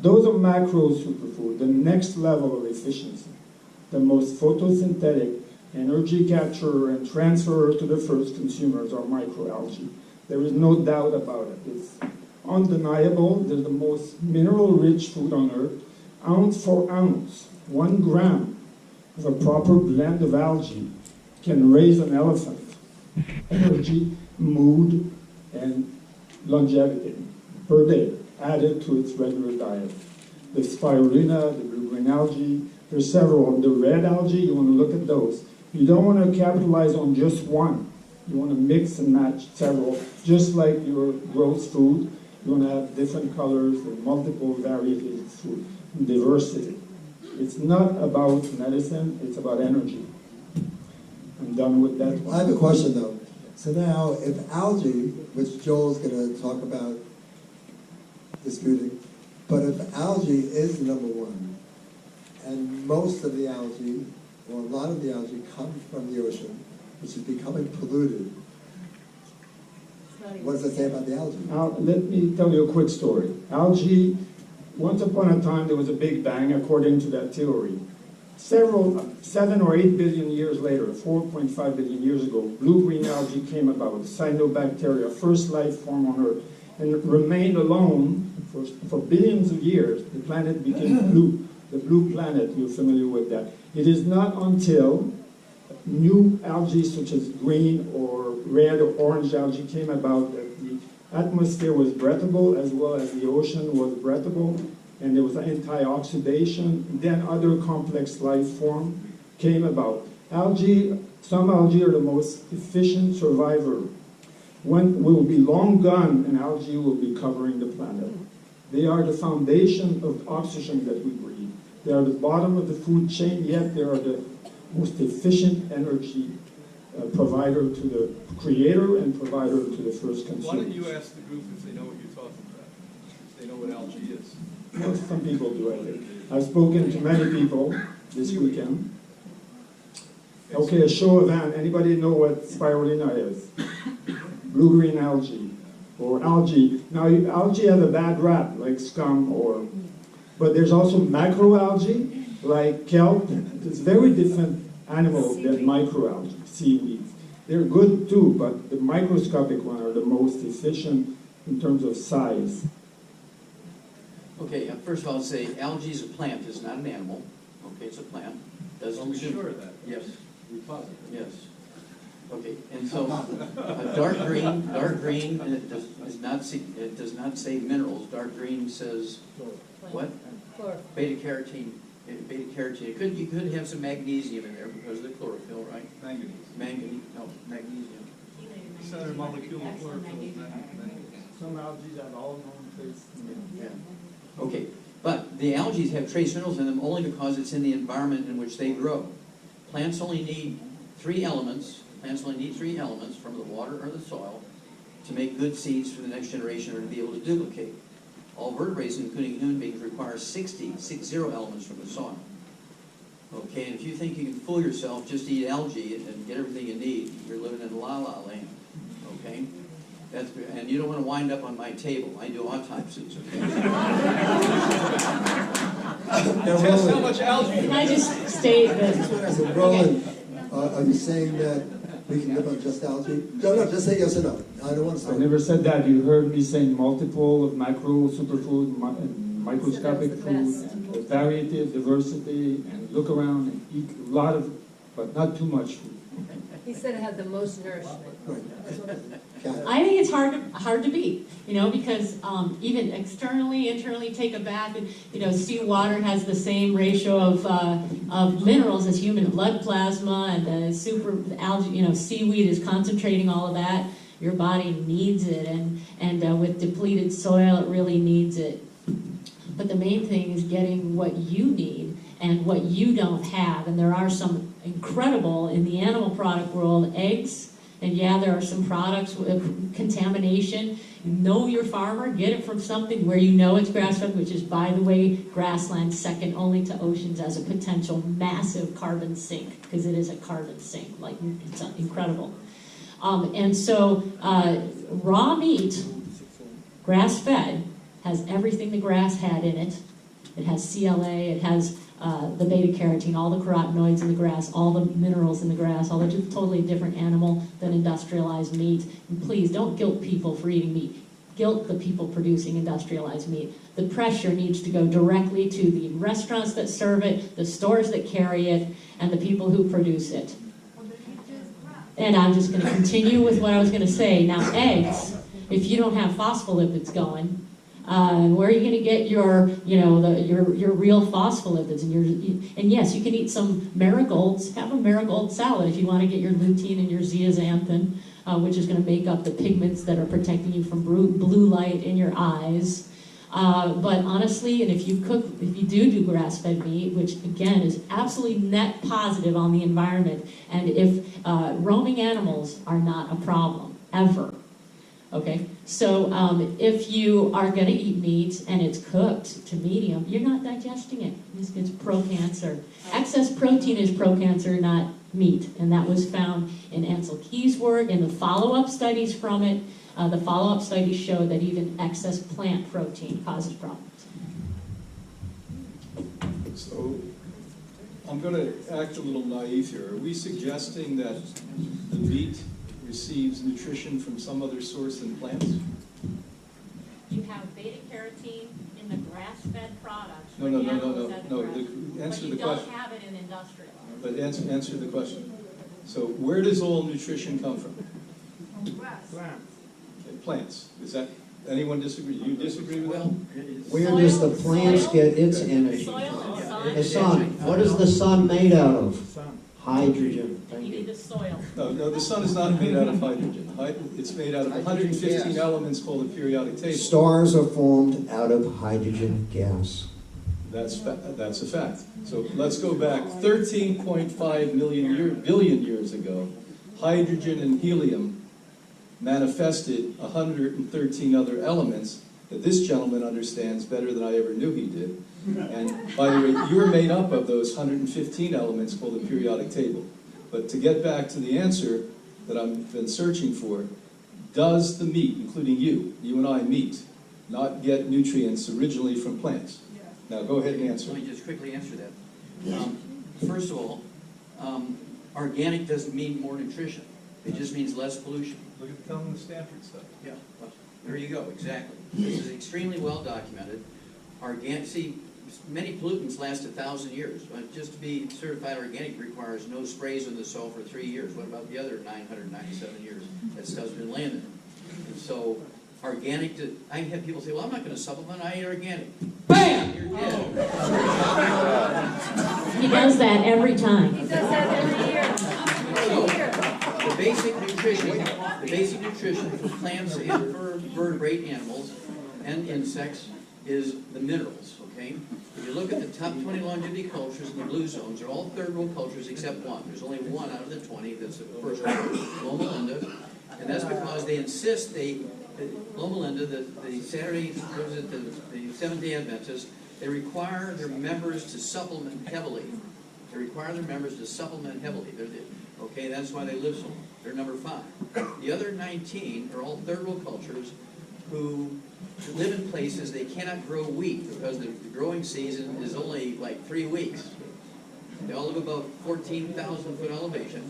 Speaker 2: Those are macro superfood. The next level of efficiency, the most photosynthetic, energy capture and transfer to the first consumers are microalgae. There is no doubt about it. It's undeniable. They're the most mineral-rich food on earth. Ounce for ounce, 1 gram of a proper blend of algae can raise an elephant. Energy, mood, and longevity per day added to its regular diet. The spirulina, the blue-green algae, there's several. The red algae, you want to look at those. You don't want to capitalize on just one. You want to mix and match several, just like your gross food. You want to have different colors and multiple varieties of food, diversity. It's not about medicine, it's about energy. I'm done with that one.
Speaker 3: I have a question though. So now, if algae, which Joel's going to talk about disputing, but if algae is number one, and most of the algae, or a lot of the algae, come from the ocean, which is becoming polluted, what does that say about the algae?
Speaker 2: Let me tell you a quick story. Algae, once upon a time, there was a big bang, according to that theory. 7 or 8 billion years later, 4.5 billion years ago, blue-green algae came about, cyanobacteria, first life form on Earth, and it remained alone for billions of years. The planet became blue, the blue planet, you're familiar with that. It is not until new algae such as green or red or orange algae came about that the atmosphere was breathable as well as the ocean was breathable, and there was anti-oxidation. Then other complex life form came about. Some algae are the most efficient survivor. When will be long gone and algae will be covering the planet. They are the foundation of oxygen that we breathe. They are the bottom of the food chain, yet they are the most efficient energy provider to the creator and provider to the first consumer.
Speaker 1: Why don't you ask the group if they know what you're talking about? If they know what algae is?
Speaker 2: Well, some people do, I think. I've spoken to many people this weekend. Okay, a show of hands. Anybody know what spirulina is? Blue-green algae, or algae. Now, algae has a bad rap, like scum, but there's also macroalgae, like kelp. It's very different animal than microalgae, seaweeds. They're good too, but the microscopic ones are the most efficient in terms of size.
Speaker 9: Okay, first of all, I'll say algae is a plant, it's not an animal. Okay, it's a plant. Doesn't
Speaker 1: Are we sure of that?
Speaker 9: Yes,
Speaker 1: We positive?
Speaker 9: yes. Okay, and so dark green, and it does not say minerals. Dark green says what?
Speaker 6: Chlorophyll.
Speaker 9: Beta carotene. You could have some magnesium in there because of the chlorophyll, right?
Speaker 1: Manganese.
Speaker 9: Magnesium.
Speaker 1: Center molecule of chlorophyll is manganese.
Speaker 2: Some algae have all known trace.
Speaker 9: Yeah. Okay, but the algae have trace minerals in them only because it's in the environment in which they grow. Plants only need three elements from the water or the soil to make good seeds for the next generation or to be able to duplicate. All vertebrates, including human beings, require 60 elements from the soil. Okay, and if you think you can fool yourself, just eat algae and get everything you need, you're living in la-la land. Okay? And you don't want to wind up on my table. I do autopsies, okay?
Speaker 1: Test how much algae.
Speaker 4: Can I just state that?
Speaker 3: So Roland, are you saying that we can live on just algae? No, just say yes or no. I don't want to
Speaker 2: I
Speaker 3: start.
Speaker 2: never said that. You heard me saying multiple of macro, superfood, microscopic
Speaker 6: So that's the
Speaker 2: food, variety, diversity, and look around and eat a lot of, but not too much food.
Speaker 6: He said it had the most nourishment.
Speaker 4: I think it's hard to beat, because even externally, internally, take a bath, and seawater has the same ratio of minerals as human blood plasma, and super algae, seaweed is concentrating all of that. Your body needs it, and with depleted soil, it really needs it. But the main thing is getting what you need and what you don't have, and there are some incredible in the animal product world eggs. And yeah, there are some products with contamination. Know your farmer, get it from something where you know it's grass-fed, which is, by the way, grassland, second only to oceans as a potential massive carbon sink, because it is a carbon sink, like it's incredible. And so raw meat, grass-fed, has everything the grass had in it. It has CLA, it has the beta-carotene, all the carotenoids in the grass, all the minerals in the grass, all the totally different animal than industrialized meat. And please, don't guilt people for eating meat. Guilt the people producing industrialized meat. The pressure needs to go directly to the restaurants that serve it, the stores that carry it, and the people who produce it. And I'm just going to continue with what I was going to say. Now, eggs, if you don't have phospholipids going, where are you going to get your real phospholipids? And yes, you can eat some marigolds. Have a marigold salad if you want to get your lutein and your zeaxanthin, which is going to make up the pigments that are protecting you from blue light in your eyes. But honestly, and if you do grass-fed meat, which again is absolutely net positive on the environment, and if roaming animals are not a problem ever. Okay, so if you are going to eat meat and it's cooked to medium, you're not digesting it. It's pro-cancer. Excess protein is pro-cancer, not meat. And that was found in Ansel Keys' work and the follow-up studies from it. The follow-up studies show that even excess plant protein causes problems.
Speaker 1: So I'm going to act a little naive here. Are we suggesting that the meat receives nutrition from some other source than plants?
Speaker 4: You have beta carotene in the grass-fed products.
Speaker 1: No,
Speaker 4: for
Speaker 1: no,
Speaker 4: animals that are grass.
Speaker 1: Answer the
Speaker 4: But you
Speaker 1: question.
Speaker 4: don't have it in industrial.
Speaker 1: But answer the question. So where does all nutrition come from? Plants. Is that, anyone disagree? You disagree with that?
Speaker 5: Where does the plants get its energy
Speaker 4: Soil
Speaker 5: from?
Speaker 4: and sun.
Speaker 5: The sun. What is the sun made out of?
Speaker 2: Sun.
Speaker 5: Hydrogen. Thank
Speaker 4: You need
Speaker 5: you.
Speaker 4: the soil.
Speaker 1: No, the sun is not made out of hydrogen. It's made out of 115 elements called the periodic table.
Speaker 5: Stars are formed out of hydrogen gas.
Speaker 1: That's a fact. So let's go back 13.5 billion years ago. Hydrogen and helium manifested 113 other elements that this gentleman understands better than I ever knew he did. And by the way, you're made up of those 115 elements called the periodic table. But to get back to the answer that I've been searching for, does the meat, including you and I, meat, not get nutrients originally from plants? Now go ahead and answer.
Speaker 9: Let me just quickly answer that. First of all, organic doesn't mean more nutrition. It just means less pollution.
Speaker 1: Look at the Stanford study.
Speaker 9: Yeah, well, there you go, exactly. This is extremely well documented. See, many pollutants last 1,000 years. But just to be certified organic requires no sprays in the soil for 3 years. What about the other 997 years that stuff's been laying there? And so, organic, I have people say, well, I'm not going to supplement, I eat organic. BAM! You're dead.
Speaker 4: He does that every time.
Speaker 6: He does that every year.
Speaker 9: The basic nutrition for plants and for vertebrate animals and insects is the minerals, okay? If you look at the top 20 longevity cultures in the blue zones, they're all third world cultures except one. There's only one out of the 20 that's the first one, Loma Linda, and that's because they insist Loma Linda, the Seventh-day Adventists, they require their members to supplement heavily. They require their members to supplement heavily. Okay, that's why they live so long. They're number 5. The other 19 are all third world cultures who live in places they cannot grow wheat because the growing season is only like 3 weeks. They all live above 14,000 foot elevation,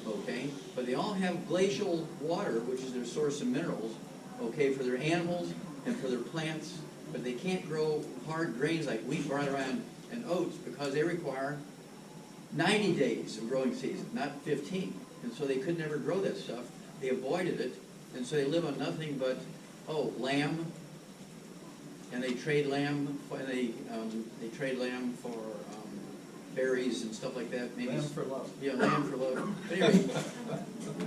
Speaker 9: okay? But they all have glacial water, which is their source of minerals, okay, for their animals and for their plants. But they can't grow hard grains like wheat, barley, and oats because they require 90 days of growing season, not 15. And so they could never grow that stuff. They avoided it, and so they live on nothing but, lamb, and they trade lamb, they trade lamb for berries and stuff like that. Maybe,
Speaker 1: Lamb for love.
Speaker 9: Yeah, lamb for love. But anyway,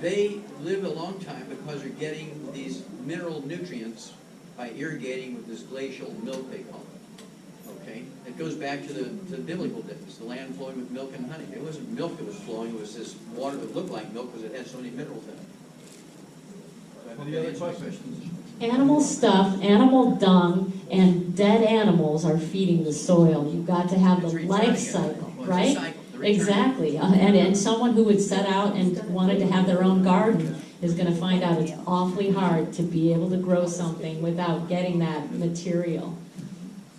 Speaker 9: they live a long time because they're getting these mineral nutrients by irrigating with this glacial milk, they call it. Okay? It goes back to the biblical days, the land flowing with milk and honey. It wasn't milk that was flowing, it was this water that looked like milk because it had so many minerals in it.
Speaker 1: Any other questions?
Speaker 4: Animal stuff, animal dung, and dead animals are feeding the soil. You've got to have
Speaker 9: It's
Speaker 4: the
Speaker 9: returning
Speaker 4: life
Speaker 9: it.
Speaker 4: cycle,
Speaker 9: Well, it's a
Speaker 4: right?
Speaker 9: cycle. The return.
Speaker 4: Exactly. And someone who would set out and wanted to have their own garden is going to find out it's awfully hard to be able to grow something without getting that material.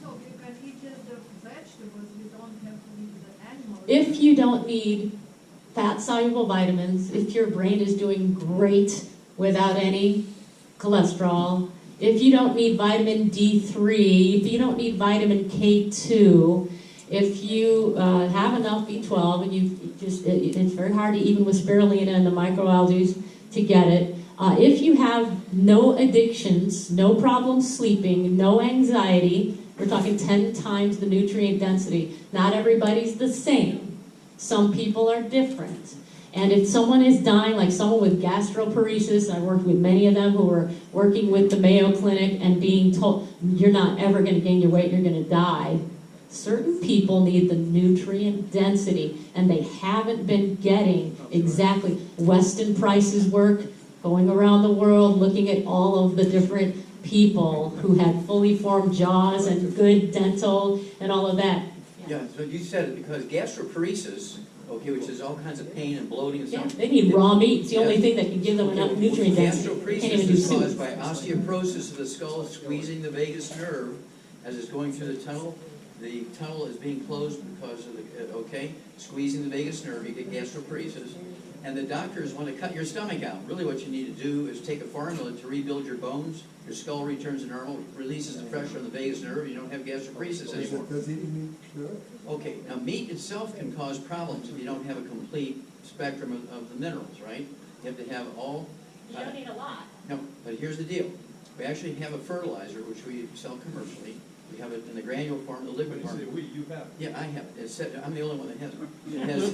Speaker 8: So you can eat just the vegetables, you don't have to eat the animals.
Speaker 4: If you don't need fat-soluble vitamins, if your brain is doing great without any cholesterol, if you don't need vitamin D3, if you don't need vitamin K2, if you have enough B12, and it's very hard to even with spirulina and the microalgae to get it. If you have no addictions, no problem sleeping, no anxiety, we're talking 10 times the nutrient density. Not everybody's the same. Some people are different. And if someone is dying, like someone with gastroparesis, I worked with many of them who were working with the Mayo Clinic and being told, you're not ever going to gain your weight, you're going to die. Certain people need the nutrient density, and they haven't been getting exactly. Weston Price's work, going around the world, looking at all of the different people who had fully formed jaws and good dental and all of that.
Speaker 9: Yeah, so you said it because gastroparesis, okay, which is all kinds of pain and bloating and
Speaker 4: Yeah,
Speaker 9: stuff.
Speaker 4: they need raw meat. It's the only
Speaker 9: Yes.
Speaker 4: thing that can give them enough nutrient density. They can't even
Speaker 9: Gastroparesis
Speaker 4: do
Speaker 9: is
Speaker 4: soup.
Speaker 9: caused by osteoporosis of the skull, squeezing the vagus nerve as it's going through the tunnel. the tunnel is being closed because of the, squeezing the vagus nerve, you get gastroparesis, and the doctors want to cut your stomach out. Really what you need to do is take a formula to rebuild your bones, your skull returns to normal, releases the pressure on the vagus nerve, you don't have gastroparesis anymore.
Speaker 3: Does eating meat cure it?
Speaker 9: Okay, now meat itself can cause problems if you don't have a complete spectrum of the minerals, right? You have to have all.
Speaker 4: You don't need a lot.
Speaker 9: No, but here's the deal. We actually have a fertilizer which we sell commercially. We have it in the granule form, the liquid form.
Speaker 1: You have it.
Speaker 9: Yeah, I have it. I'm the only one that has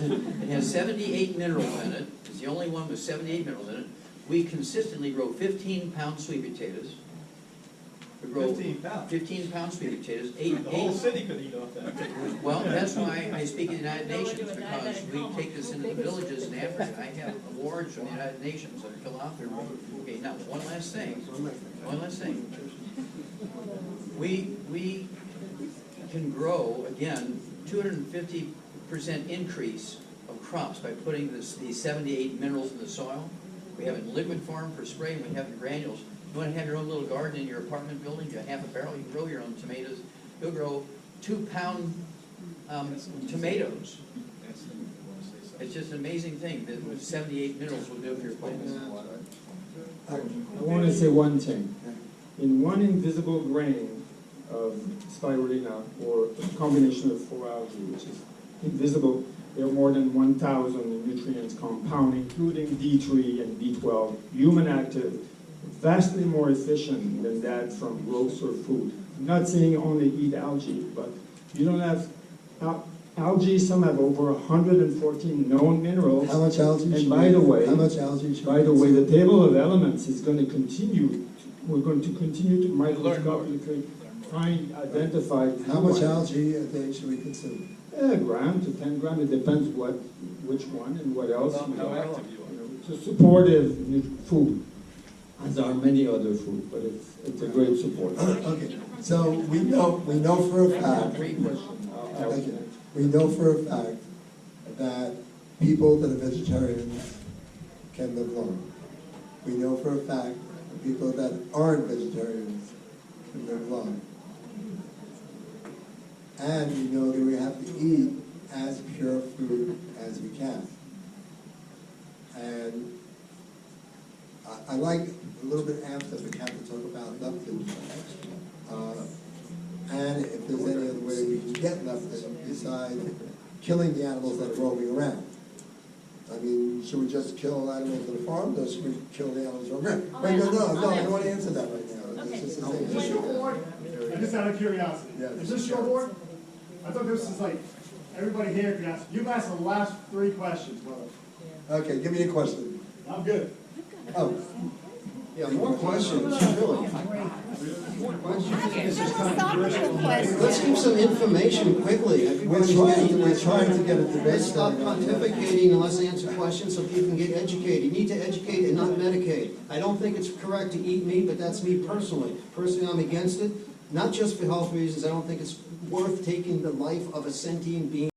Speaker 9: it. It has 78 minerals in it. It's the only one with 78 minerals in it. We consistently grow 15-pound sweet potatoes. We grow 15-pound sweet potatoes.
Speaker 1: The whole city could eat off that.
Speaker 9: Well, that's why I speak at the United Nations, because we take this into the villages in Africa. I have awards from the United Nations that fill out there. Okay, now, one last thing. We can grow, again, 250% increase of crops by putting these 78 minerals in the soil. We have it in liquid form for spray, and we have it in granules. You want to have your own little garden in your apartment building, you have half a barrel, you can grow your own tomatoes. You'll grow 2-pound tomatoes. It's just an amazing thing that 78 minerals will do for your plants.
Speaker 2: I want to say one thing. In one invisible grain of spirulina, or a combination of 4 algae, which is invisible, there are more than 1,000 nutrients compound, including D3 and B12, human active, vastly more efficient than that from grocer food. I'm not saying only eat algae, but you don't have algae. Some have over 114 known minerals.
Speaker 3: How much algae?
Speaker 2: And by the way, the table of elements is going to continue. We're going to continue to microscopically identify.
Speaker 3: How much algae a day should we consume?
Speaker 2: A gram to 10 grams. It depends which one and what else.
Speaker 1: How active you are.
Speaker 2: It's a supportive food, as are many other food, but it's a great support.
Speaker 3: Okay, so we know for a fact. We know for a fact that people that are vegetarians can live long. We know for a fact that people that aren't vegetarians can live long. And we know that we have to eat as pure food as we can. And I like a little bit after we have to talk about leptin. And if there's any other way we can get leptin besides killing the animals that are roaming around. I mean, should we just kill animals in the farm, or should we kill the animals around?
Speaker 4: Oh,
Speaker 3: Wait, no,
Speaker 4: yeah.
Speaker 3: I don't want to answer that right now.
Speaker 4: Okay.
Speaker 3: It's just a
Speaker 10: Is this your board? Just out of curiosity.
Speaker 3: Yeah,
Speaker 10: Is this your board? I thought this was like, everybody here can ask, you asked the last 3 questions, brother.
Speaker 3: Okay, give me a question.
Speaker 10: I'm good.
Speaker 3: Oh,
Speaker 5: Yeah, more questions, really. More questions. Let's give some information quickly.
Speaker 3: we're trying to get a debate.
Speaker 5: Let's stop pontificating and let's answer questions so people can get educated. You need to educate and not medicate. I don't think it's correct to eat meat, but that's me personally. Personally, I'm against it, not just for health reasons. I don't think it's worth taking the life of a sentient being.